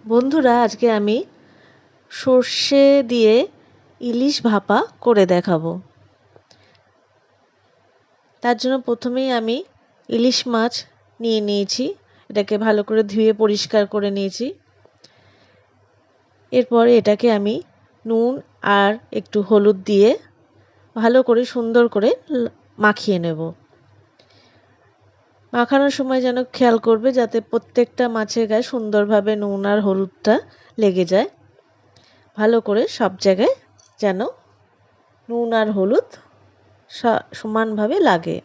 বন্ধুরা, আজকে আমি সর্ষে দিয়ে ইলিশ ভাপা করে দেখাবো। তার জন্য প্রথমেই আমি ইলিশ মাছ নিয়ে নিয়েছি। এটাকে ভালো করে ধুয়ে পরিষ্কার করে নিয়েছি। এরপরে এটাকে আমি নুন আর একটু হলুদ দিয়ে ভালো করে সুন্দর করে মাখিয়ে নেব। মাখানোর সময় যেন খেয়াল করবে যাতে প্রত্যেকটা মাছের গায়ে সুন্দরভাবে নুন আর হলুদটা লেগে যায়। ভালো করে সব জায়গায় যেন নুন আর হলুদ সমানভাবে লাগে।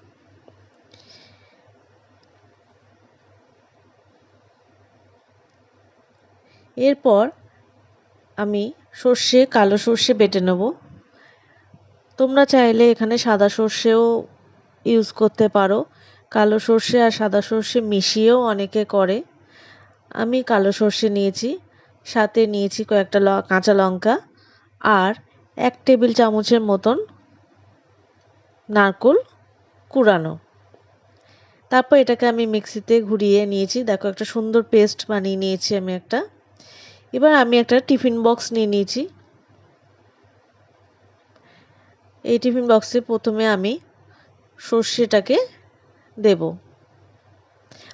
এরপর আমি কালো সর্ষে বেটে নেব। তোমরা চাইলে এখানে সাদা সর্ষেও ইউজ করতে পারো। কালো সর্ষে আর সাদা সর্ষে মিশিয়েও অনেকে করে। আমি কালো সর্ষে নিয়েছি, সাথে নিয়েছি কয়েকটা কাঁচা লঙ্কা আর 1 টেবিল চামচের মতন নারকেল কুড়ানো। তারপর এটাকে আমি মিক্সিতে ঘুরিয়ে নিয়েছি। দেখো, একটা সুন্দর পেস্ট বানিয়ে নিয়েছি আমি একটা। এবার আমি একটা টিফিন বক্স নিয়ে নিয়েছি। এই টিফিন বক্সে প্রথমে আমি সর্ষেটাকে দেব।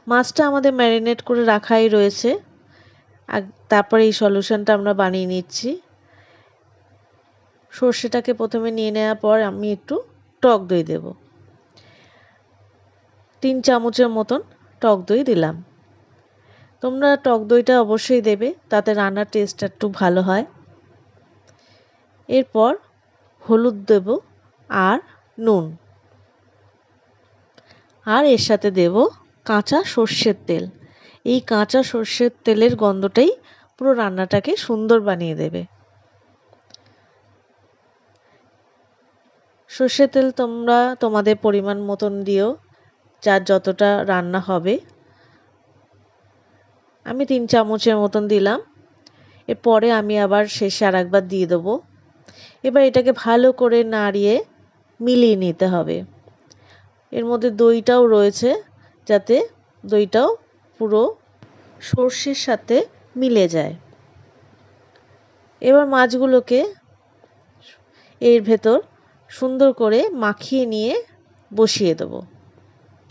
মাছটা আমাদের ম্যারিনেট করে রাখাই রয়েছে। তারপরে এই সলিউশনটা আমরা বানিয়ে নিচ্ছি। সর্ষেটাকে প্রথমে নিয়ে নেওয়ার পর আমি একটু টক দই দেব। 3 চামচের মতন টক দই দিলাম। তোমরা টক দইটা অবশ্যই দেবে, তাতে রান্নার টেস্টটা একটু ভালো হয়। এরপর হলুদ দেব আর নুন, আর এর সাথে দেব কাঁচা সর্ষের তেল। এই কাঁচা সর্ষের তেলের গন্ধটাই পুরো রান্নাটাকে সুন্দর বানিয়ে দেবে। সর্ষের তেল তোমরা তোমাদের পরিমাণ মতন দিও, যার যতটা রান্না হবে। আমি 3 চামচের মতন দিলাম। এরপরে আমি আবার শেষে আরেকবার দিয়ে দেবো। এবার এটাকে ভালো করে নাড়িয়ে মিলিয়ে নিতে হবে। এর মধ্যে দইটাও রয়েছে, যাতে দইটাও পুরো সর্ষের সাথে মিলে যায়। এবার মাছগুলোকে এর ভেতর সুন্দর করে মাখিয়ে নিয়ে বসিয়ে দেবো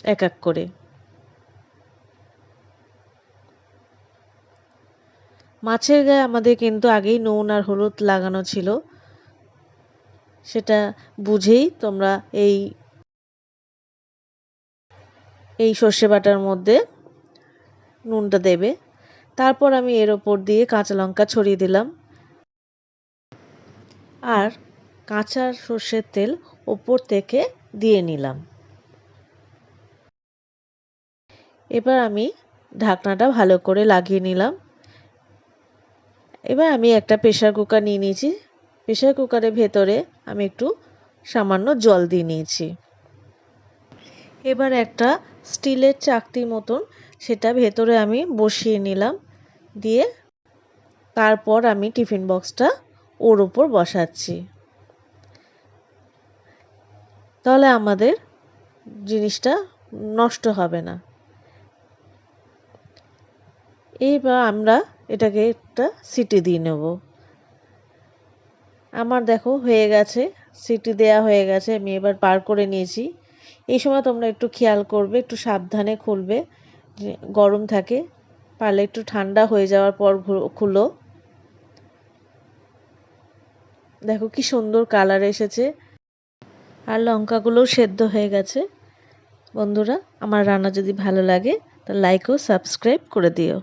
এক এক করে। মাছের গায়ে আমাদের কিন্তু আগেই নুন আর হলুদ লাগানো ছিল, সেটা বুঝেই তোমরা এই সর্ষে বাটার মধ্যে নুনটা দেবে। তারপর আমি এর ওপর দিয়ে কাঁচা লঙ্কা ছড়িয়ে দিলাম আর কাঁচা সর্ষের তেল ওপর থেকে দিয়ে নিলাম। এবার আমি ঢাকনাটা ভালো করে লাগিয়ে নিলাম। এবার আমি একটা প্রেসার কুকার নিয়ে নিয়েছি। প্রেসার কুকারের ভেতরে আমি একটু সামান্য জল দিয়ে নিয়েছি। এবার একটা স্টিলের চাকতি মতন সেটা ভেতরে আমি বসিয়ে নিলাম, দিয়ে তারপর আমি টিফিন বক্সটা ওর উপর বসাচ্ছি। তাহলে আমাদের জিনিসটা নষ্ট হবে না। এইবার আমরা এটাকে একটা সিটি দিয়ে নেব। আমার দেখো হয়ে গেছে, সিটি দেয়া হয়ে গেছে। আমি এবার পার করে নিয়েছি। এই সময় তোমরা একটু খেয়াল করবে, একটু সাবধানে খুলবে, গরম থাকে, পারলে একটু ঠান্ডা হয়ে যাওয়ার পর খুলো। দেখো কি সুন্দর কালার এসেছে, আর লঙ্কাগুলোও সেদ্ধ হয়ে গেছে। বন্ধুরা, আমার রান্না যদি ভালো লাগে তাহলে লাইক ও সাবস্ক্রাইব করে দিও।